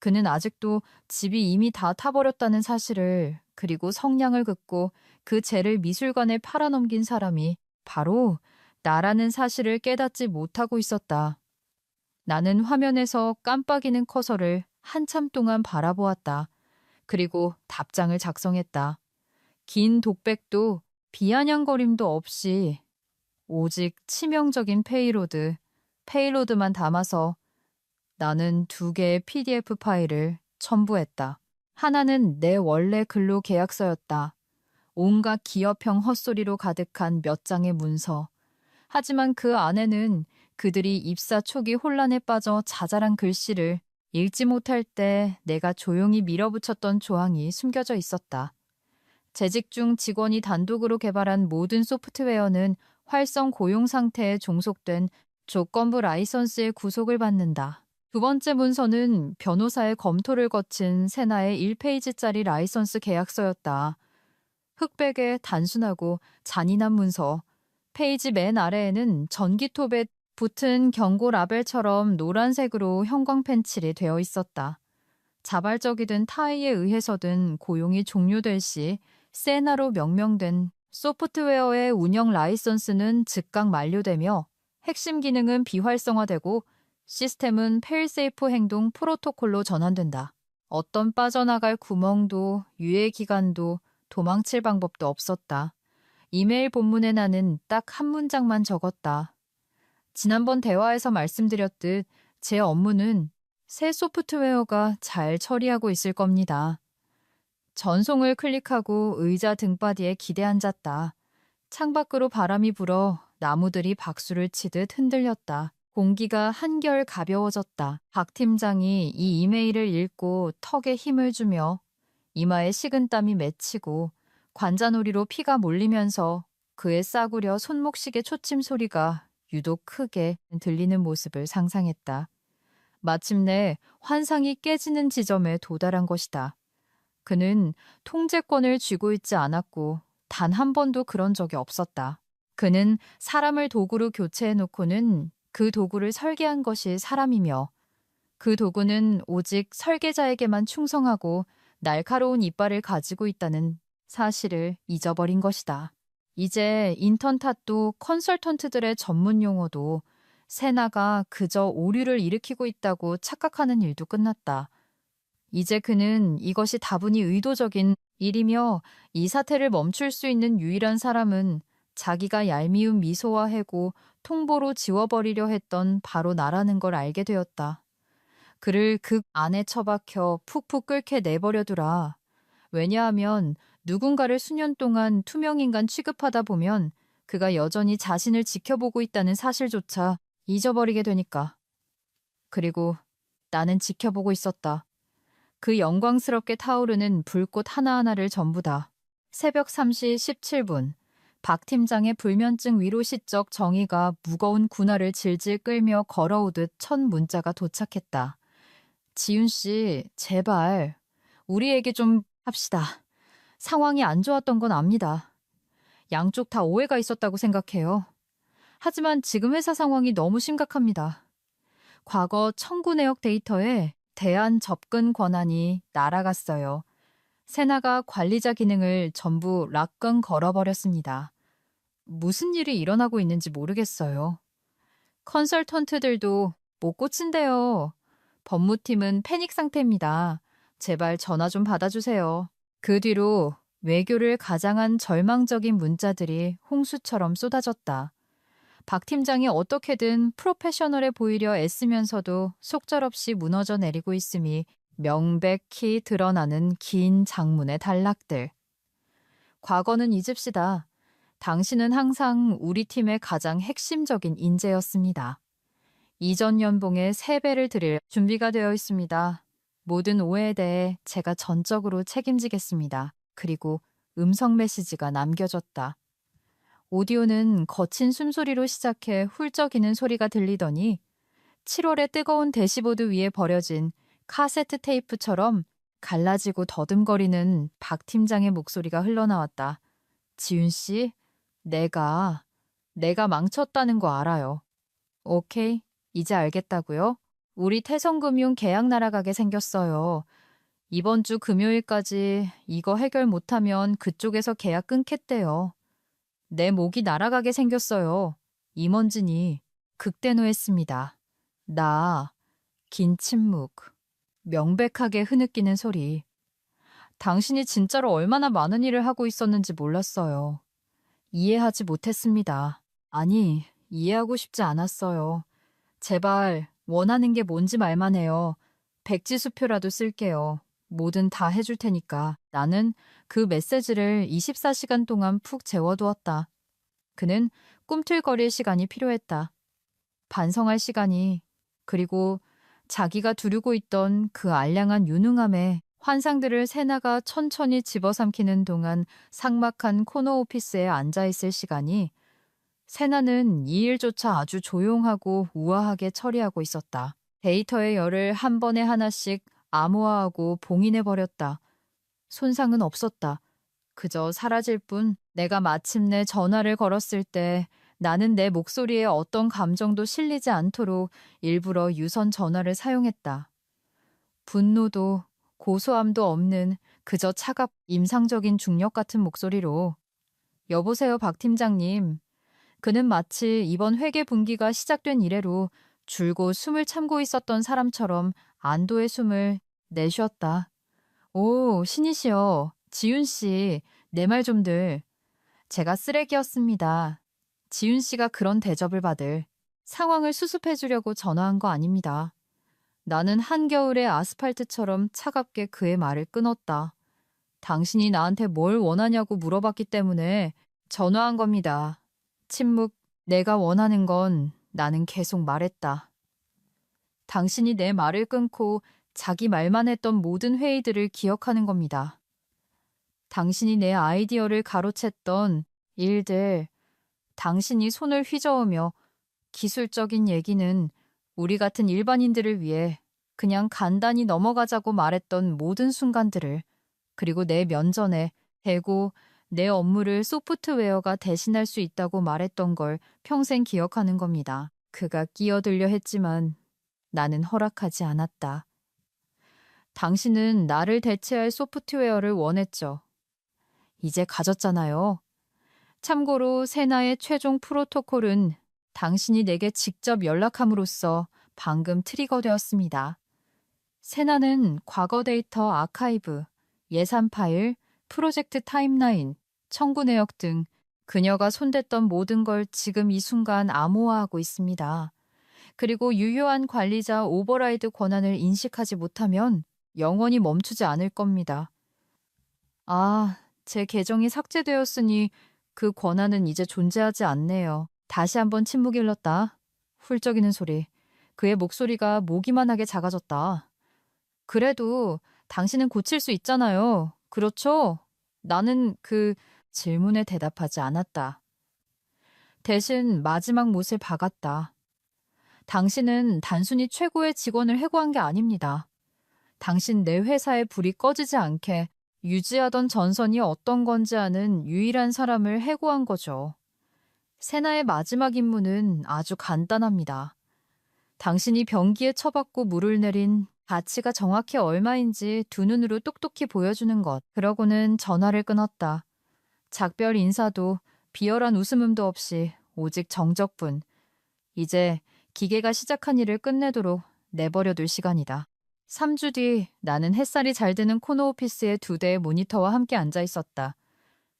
그는 아직도 집이 이미 다 타버렸다는 사실을, 그리고 성냥을 긋고 그 죄를 미술관에 팔아넘긴 사람이 바로 나라는 사실을 깨닫지 못하고 있었다. 나는 화면에서 깜빡이는 커서를 한참 동안 바라보았다. 그리고 답장을 작성했다. 긴 독백도 비아냥거림도 없이 오직 치명적인 페이로드만 담아서 나는 2개의 PDF 파일을 첨부했다. 하나는 내 원래 근로 계약서였다. 온갖 기업형 헛소리로 가득한 몇 장의 문서. 하지만 그 안에는 그들이 입사 초기 혼란에 빠져 자잘한 글씨를 읽지 못할 때 내가 조용히 밀어붙였던 조항이 숨겨져 있었다. 재직 중 직원이 단독으로 개발한 모든 소프트웨어는 활성 고용 상태에 종속된 조건부 라이선스의 구속을 받는다. 2번째 문서는 변호사의 검토를 거친 세나의 1페이지짜리 라이선스 계약서였다. 흑백의 단순하고 잔인한 문서. 페이지 맨 아래에는 전기톱에 붙은 경고 라벨처럼 노란색으로 형광 펜칠이 되어 있었다. 자발적이든 타의에 의해서든 고용이 종료될 시 세나로 명명된 소프트웨어의 운영 라이선스는 즉각 만료되며 핵심 기능은 비활성화되고 시스템은 페일세이프 행동 프로토콜로 전환된다. 어떤 빠져나갈 구멍도 유예 기간도 도망칠 방법도 없었다. 이메일 본문에 나는 딱 한 문장만 적었다. 지난번 대화에서 말씀드렸듯 제 업무는 새 소프트웨어가 잘 처리하고 있을 겁니다. 전송을 클릭하고 의자 등바디에 기대 앉았다. 창밖으로 바람이 불어 나무들이 박수를 치듯 흔들렸다. 공기가 한결 가벼워졌다. 박 팀장이 이 이메일을 읽고 턱에 힘을 주며 이마에 식은땀이 맺히고 관자놀이로 피가 몰리면서 그의 싸구려 손목시계 초침 소리가 유독 크게 들리는 모습을 상상했다. 마침내 환상이 깨지는 지점에 도달한 것이다. 그는 통제권을 쥐고 있지 않았고 단 한 번도 그런 적이 없었다. 그는 사람을 도구로 교체해놓고는 그 도구를 설계한 것이 사람이며 그 도구는 오직 설계자에게만 충성하고 날카로운 이빨을 가지고 있다는 사실을 잊어버린 것이다. 이제 인턴 탓도 컨설턴트들의 전문 용어도 세나가 그저 오류를 일으키고 있다고 착각하는 일도 끝났다. 이제 그는 이것이 다분히 의도적인 일이며 이 사태를 멈출 수 있는 유일한 사람은 자기가 얄미운 미소와 해고 통보로 지워버리려 했던 바로 나라는 걸 알게 되었다. 그를 극 안에 처박혀 푹푹 끓게 내버려두라. 왜냐하면 누군가를 수년 동안 투명인간 취급하다 보면 그가 여전히 자신을 지켜보고 있다는 사실조차 잊어버리게 되니까. 그리고 나는 지켜보고 있었다. 그 영광스럽게 타오르는 불꽃 하나하나를 전부 다. 새벽 3시 17분. 박 팀장의 불면증 위로 시적 정의가 무거운 군화를 질질 끌며 걸어오듯 첫 문자가 도착했다. 지윤 씨, 제발 우리 얘기 좀 합시다. 상황이 안 좋았던 건 압니다. 양쪽 다 오해가 있었다고 생각해요. 하지만 지금 회사 상황이 너무 심각합니다. 과거 청구 내역 데이터에 대한 접근 권한이 날아갔어요. 세나가 관리자 기능을 전부 락건 걸어버렸습니다. 무슨 일이 일어나고 있는지 모르겠어요. 컨설턴트들도 못 고친대요. 법무팀은 패닉 상태입니다. 제발 전화 좀 받아주세요. 그 뒤로 외교를 가장한 절망적인 문자들이 홍수처럼 쏟아졌다. 박 팀장이 어떻게든 프로페셔널해 보이려 애쓰면서도 속절없이 무너져 내리고 있음이 명백히 드러나는 긴 장문의 단락들. 과거는 잊읍시다. 당신은 항상 우리 팀의 가장 핵심적인 인재였습니다. 이전 연봉의 3배를 드릴 준비가 되어 있습니다. 모든 오해에 대해 제가 전적으로 책임지겠습니다. 그리고 음성 메시지가 남겨졌다. 오디오는 거친 숨소리로 시작해 훌쩍이는 소리가 들리더니 7월의 뜨거운 대시보드 위에 버려진 카세트 테이프처럼 갈라지고 더듬거리는 박 팀장의 목소리가 흘러나왔다. 지윤 씨, 내가 망쳤다는 거 알아요. 오케이, 이제 알겠다고요? 우리 태성금융 계약 날아가게 생겼어요. 이번 주 금요일까지 이거 해결 못하면 그쪽에서 계약 끊겠대요. 내 목이 날아가게 생겼어요. 임원진이 극대노했습니다. 긴 침묵, 명백하게 흐느끼는 소리. 당신이 진짜로 얼마나 많은 일을 하고 있었는지 몰랐어요. 이해하지 못했습니다. 아니, 이해하고 싶지 않았어요. 제발 원하는 게 뭔지 말만 해요. 백지수표라도 쓸게요. 뭐든 다 해줄 테니까. 나는 그 메시지를 24시간 동안 푹 재워두었다. 그는 꿈틀거릴 시간이 필요했다. 반성할 시간이, 그리고 자기가 두르고 있던 그 알량한 유능함에 환상들을 세나가 천천히 집어삼키는 동안 삭막한 코너 오피스에 앉아있을 시간이 세나는 이 일조차 아주 조용하고 우아하게 처리하고 있었다. 데이터의 열을 한 번에 하나씩 암호화하고 봉인해버렸다. 손상은 없었다. 그저 사라질 뿐. 내가 마침내 전화를 걸었을 때 나는 내 목소리에 어떤 감정도 실리지 않도록 일부러 유선 전화를 사용했다. 분노도 고소함도 없는 그저 임상적인 중력 같은 목소리로. 여보세요, 박 팀장님. 그는 마치 이번 회계 분기가 시작된 이래로 줄곧 숨을 참고 있었던 사람처럼 안도의 숨을 내쉬었다. 오, 신이시여. 지윤 씨, 내 말 좀들. 제가 쓰레기였습니다. 지윤 씨가 그런 대접을 받을 상황을 수습해 주려고 전화한 거 아닙니다. 나는 한겨울의 아스팔트처럼 차갑게 그의 말을 끊었다. 당신이 나한테 뭘 원하냐고 물어봤기 때문에 전화한 겁니다. 침묵. 내가 원하는 건 나는 계속 말했다. 당신이 내 말을 끊고 자기 말만 했던 모든 회의들을 기억하는 겁니다. 당신이 내 아이디어를 가로챘던 일들, 당신이 손을 휘저으며 기술적인 얘기는 우리 같은 일반인들을 위해 그냥 간단히 넘어가자고 말했던 모든 순간들을, 그리고 내 면전에 대고 내 업무를 소프트웨어가 대신할 수 있다고 말했던 걸 평생 기억하는 겁니다. 그가 끼어들려 했지만 나는 허락하지 않았다. 당신은 나를 대체할 소프트웨어를 원했죠. 이제 가졌잖아요. 참고로 세나의 최종 프로토콜은 당신이 내게 직접 연락함으로써 방금 트리거되었습니다. 세나는 과거 데이터 아카이브, 예산 파일, 프로젝트 타임라인, 청구 내역 등 그녀가 손댔던 모든 걸 지금 이 순간 암호화하고 있습니다. 그리고 유효한 관리자 오버라이드 권한을 인식하지 못하면 영원히 멈추지 않을 겁니다. 아, 제 계정이 삭제되었으니 그 권한은 이제 존재하지 않네요. 다시 한번 침묵이 흘렀다. 훌쩍이는 소리. 그의 목소리가 모기만하게 작아졌다. 그래도 당신은 고칠 수 있잖아요. 그렇죠? 나는 그 질문에 대답하지 않았다. 대신 마지막 못을 박았다. 당신은 단순히 최고의 직원을 해고한 게 아닙니다. 당신 내 회사의 불이 꺼지지 않게 유지하던 전선이 어떤 건지 아는 유일한 사람을 해고한 거죠. 세나의 마지막 임무는 아주 간단합니다. 당신이 변기에 처박고 물을 내린 가치가 정확히 얼마인지 두 눈으로 똑똑히 보여주는 것. 그러고는 전화를 끊었다. 작별 인사도 비열한 웃음음도 없이 오직 정적뿐. 이제 기계가 시작한 일을 끝내도록 내버려둘 시간이다. 3주 뒤 나는 햇살이 잘 드는 코너 오피스의 2대의 모니터와 함께 앉아 있었다.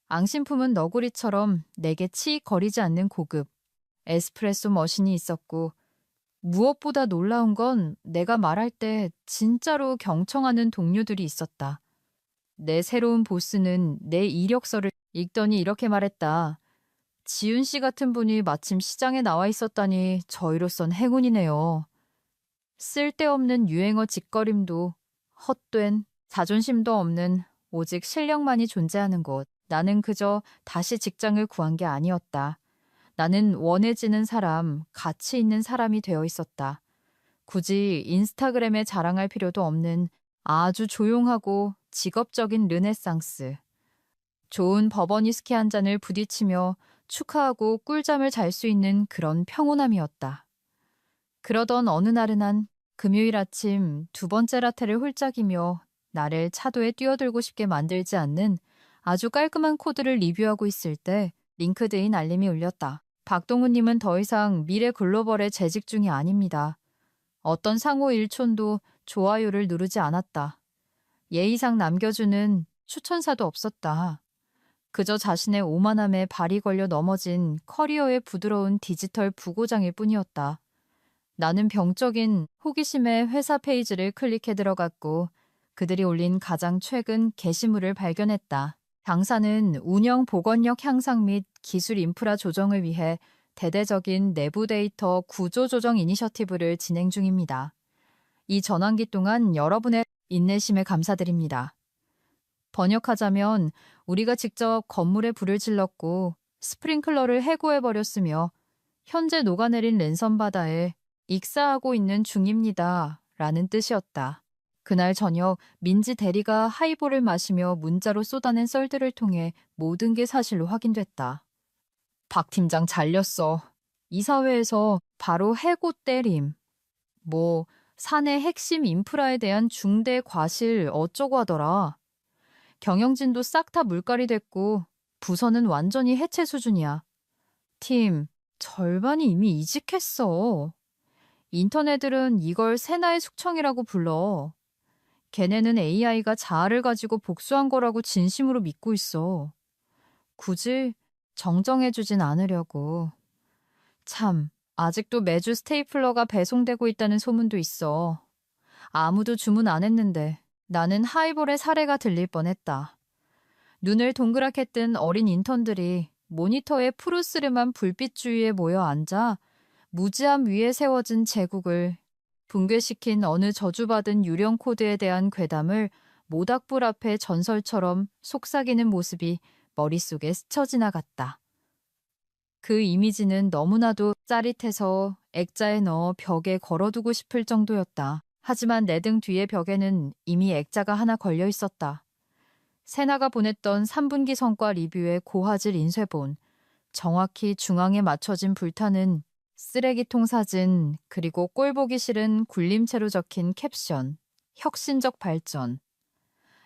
앙심품은 너구리처럼 내게 치익 거리지 않는 고급. 에스프레소 머신이 있었고, 무엇보다 놀라운 건 내가 말할 때 진짜로 경청하는 동료들이 있었다. 내 새로운 보스는 내 이력서를 읽더니 이렇게 말했다. 지윤 씨 같은 분이 마침 시장에 나와 있었다니 저희로선 행운이네요. 쓸데없는 유행어 짓거림도 헛된 자존심도 없는 오직 실력만이 존재하는 곳. 나는 그저 다시 직장을 구한 게 아니었다. 나는 원해지는 사람, 가치 있는 사람이 되어 있었다. 굳이 인스타그램에 자랑할 필요도 없는 아주 조용하고 직업적인 르네상스. 좋은 버번 위스키 한 잔을 부딪히며 축하하고 꿀잠을 잘 수 있는 그런 평온함이었다. 그러던 어느 날은 한 금요일 아침 두 번째 라테를 홀짝이며 나를 차도에 뛰어들고 싶게 만들지 않는 아주 깔끔한 코드를 리뷰하고 있을 때 링크드인 알림이 울렸다. 박동훈님은 더 이상 미래 글로벌에 재직 중이 아닙니다. 어떤 상호 일촌도 좋아요를 누르지 않았다. 예의상 남겨주는 추천사도 없었다. 그저 자신의 오만함에 발이 걸려 넘어진 커리어의 부드러운 디지털 부고장일 뿐이었다. 나는 병적인 호기심에 회사 페이지를 클릭해 들어갔고 그들이 올린 가장 최근 게시물을 발견했다. 당사는 운영 복원력 향상 및 기술 인프라 조정을 위해 대대적인 내부 데이터 구조 조정 이니셔티브를 진행 중입니다. 이 전환기 동안 여러분의 인내심에 감사드립니다. 번역하자면 우리가 직접 건물에 불을 질렀고 스프링클러를 해고해버렸으며 현재 녹아내린 랜선 바다에 익사하고 있는 중입니다. 라는 뜻이었다. 그날 저녁 민지 대리가 하이볼을 마시며 문자로 쏟아낸 썰들을 통해 모든 게 사실로 확인됐다. 박 팀장 잘렸어. 이사회에서 바로 해고 때림. 뭐 사내 핵심 인프라에 대한 중대 과실 어쩌고 하더라. 경영진도 싹 다 물갈이 됐고 부서는 완전히 해체 수준이야. 팀 절반이 이미 이직했어. 인턴애들은 이걸 세나의 숙청이라고 불러. 걔네는 AI가 자아를 가지고 복수한 거라고 진심으로 믿고 있어. 굳이 정정해주진 않으려고. 참, 아직도 매주 스테이플러가 배송되고 있다는 소문도 있어. 아무도 주문 안 했는데 나는 하이볼의 사례가 들릴 뻔했다. 눈을 동그랗게 뜬 어린 인턴들이 모니터에 푸르스름한 불빛 주위에 모여 앉아 무지함 위에 세워진 제국을 붕괴시킨 어느 저주받은 유령 코드에 대한 괴담을 모닥불 앞에 전설처럼 속삭이는 모습이 머릿속에 스쳐 지나갔다. 그 이미지는 너무나도 짜릿해서 액자에 넣어 벽에 걸어두고 싶을 정도였다. 하지만 내 등 뒤의 벽에는 이미 액자가 하나 걸려 있었다. 세나가 보냈던 3분기 성과 리뷰의 고화질 인쇄본, 정확히 중앙에 맞춰진 불타는 쓰레기통 사진, 그리고 꼴보기 싫은 굴림체로 적힌 캡션, 혁신적 발전.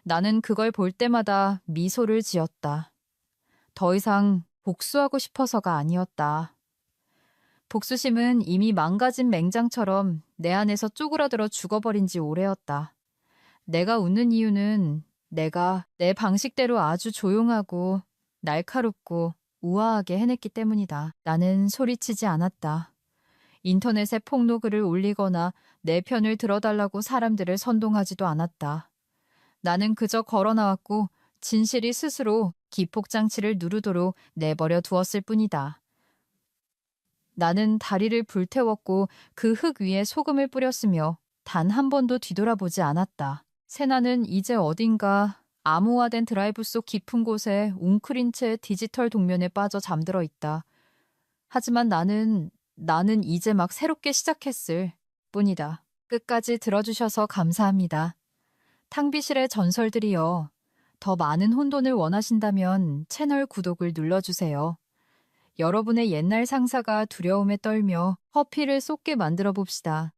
나는 그걸 볼 때마다 미소를 지었다. 더 이상 복수하고 싶어서가 아니었다. 복수심은 이미 망가진 맹장처럼 내 안에서 쪼그라들어 죽어버린 지 오래였다. 내가 웃는 이유는 내가 내 방식대로 아주 조용하고 날카롭고 우아하게 해냈기 때문이다. 나는 소리치지 않았다. 인터넷에 폭로글을 올리거나 내 편을 들어달라고 사람들을 선동하지도 않았다. 나는 그저 걸어 나왔고 진실이 스스로 기폭장치를 누르도록 내버려 두었을 뿐이다. 나는 다리를 불태웠고 그 흙 위에 소금을 뿌렸으며 단 한 번도 뒤돌아보지 않았다. 세나는 이제 어딘가 암호화된 드라이브 속 깊은 곳에 웅크린 채 디지털 동면에 빠져 잠들어 있다. 하지만 나는 이제 막 새롭게 시작했을 뿐이다. 끝까지 들어주셔서 감사합니다. 탕비실의 전설들이여. 더 많은 혼돈을 원하신다면 채널 구독을 눌러주세요. 여러분의 옛날 상사가 두려움에 떨며 커피를 쏟게 만들어 봅시다.